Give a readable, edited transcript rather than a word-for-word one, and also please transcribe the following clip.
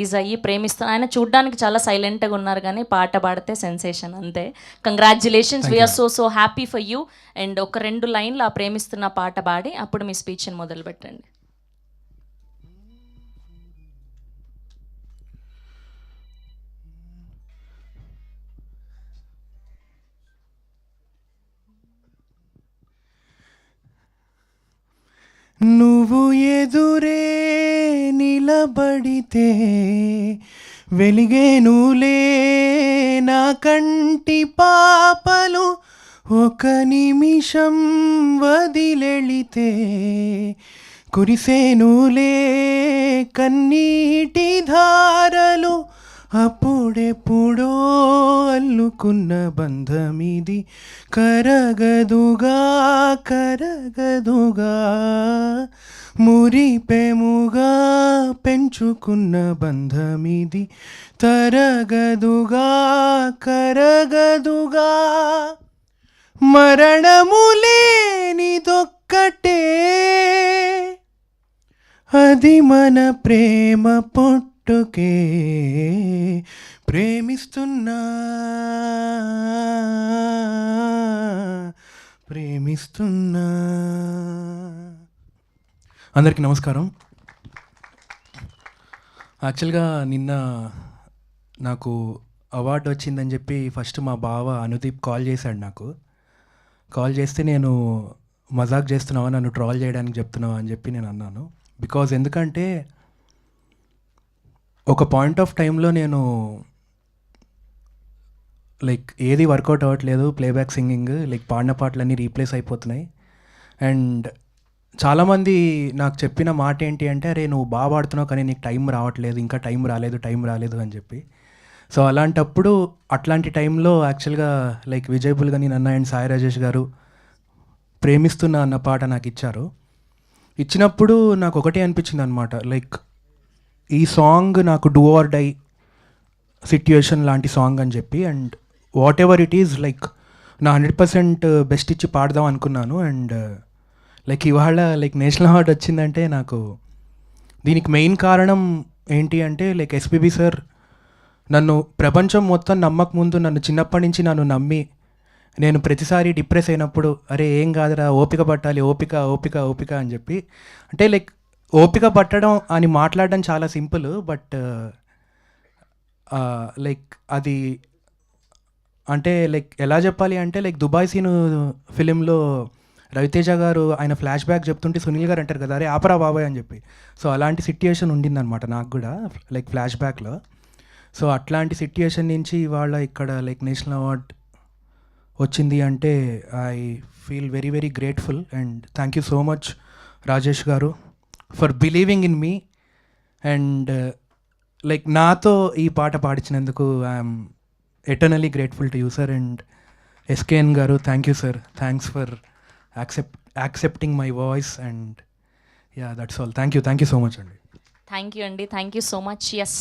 Release అయ్యి ప్రేమిస్తున్నా. ఆయన చూడ్డానికి చాలా సైలెంట్గా ఉన్నారు కానీ పాట పాడితే సెన్సేషన్ అంతే. Congratulations, we are so happy for you. And ఒక 2 లైన్లు ఆ ప్రేమిస్తున్న పాట పాడి అప్పుడు మీ స్పీచ్ని మొదలు పెట్టండి. నువ్వు ఎదురే నిలబడితే వెలిగేనులే నా కంటి పాపలు, ఒక నిమిషం వదిలెళితే కురిసేనులే కన్నీటి ధారలు, అప్పుడెప్పుడో అల్లుకున్న బంధమిది కరగదుగా కరగదుగా, మురిపెముగా పెంచుకున్న బంధమిది తరగదుగా కరగదుగా, మరణము లేనిదొక్కటే అది మన ప్రేమ పుట్టుకే, ప్రేమిస్తున్నా ప్రేమిస్తున్నా. అందరికీ నమస్కారం. యాక్చువల్గా నిన్న నాకు అవార్డు వచ్చిందని చెప్పి ఫస్ట్ మా బావ అనుదీప్ కాల్ చేశాడు. నాకు కాల్ చేస్తే నేను మజాక్ చేస్తున్నావా, నన్ను ట్రాల్ చేయడానికి చెప్తున్నావా అని చెప్పి నేను అన్నాను. బికాజ్ ఎందుకంటే ఒక పాయింట్ ఆఫ్ టైంలో నేను లైక్ ఏది వర్కౌట్ అవ్వట్లేదు, ప్లేబ్యాక్ సింగింగ్ లైక్ పాడిన పాటలన్నీ రీప్లేస్ అయిపోతున్నాయి. అండ్ చాలామంది నాకు చెప్పిన మాట ఏంటి అంటే, అరే నువ్వు బాగా పాడుతున్నావు కానీ నీకు టైం రావట్లేదు, ఇంకా టైం రాలేదు అని చెప్పి. సో అలాంటప్పుడు అట్లాంటి టైంలో యాక్చువల్గా లైక్ విజయ్ బుల్గని నన్న అండ్ సాయి రాజేష్ గారు ప్రేమిస్తున్నా అన్న పాట నాకు ఇచ్చారు. ఇచ్చినప్పుడు నాకు ఒకటే అనిపించింది అనమాట, లైక్ ఈ సాంగ్ నాకు డూ ఆర్ డై సిట్యుయేషన్ లాంటి సాంగ్ అని చెప్పి. And what ever it is like నా 100% బెస్ట్ ఇచ్చి పాడదాం అనుకున్నాను. అండ్ లైక్ ఇవాళ లైక్ నేషనల్ అవార్డు వచ్చిందంటే నాకు దీనికి మెయిన్ కారణం ఏంటి అంటే, లైక్ ఎస్పీబీ సార్ నన్ను ప్రపంచం మొత్తం నమ్మక ముందు నన్ను చిన్నప్పటి నుంచి నన్ను నమ్మి, నేను ప్రతిసారి డిప్రెస్ అయినప్పుడు అరే ఏం కాదురా ఓపిక పట్టాలి, ఓపిక ఓపిక ఓపిక అని చెప్పి, అంటే లైక్ ఓపిక పట్టడం అని మాట్లాడడం చాలా సింపుల్, బట్ లైక్ అది అంటే లైక్ ఎలా చెప్పాలి అంటే, లైక్ దుబాయ్ సీను ఫిలింలో రవితేజ గారు ఆయన ఫ్లాష్ బ్యాక్ చెప్తుంటే సునీల్ గారు అంటారు కదా, అరే ఆపరా బాబాయ్ అని చెప్పి. సో అలాంటి సిట్యుయేషన్ ఉండిందనమాట నాకు కూడా లైక్ ఫ్లాష్ బ్యాక్లో. సో అట్లాంటి సిట్యుయేషన్ నుంచి ఇవాళ ఇక్కడ లైక్ నేషనల్ అవార్డ్ వచ్చింది అంటే I feel very very grateful. And thank you so much Rajesh garu for believing in me. And like నాతో ఈ పాట పాడించినందుకు I'm eternally grateful to you sir. And SKN garu thank you sir, thanks for accepting my voice. And ya that's all. Thank you so much అండి. Thank you అండి, thank you so much. Yes.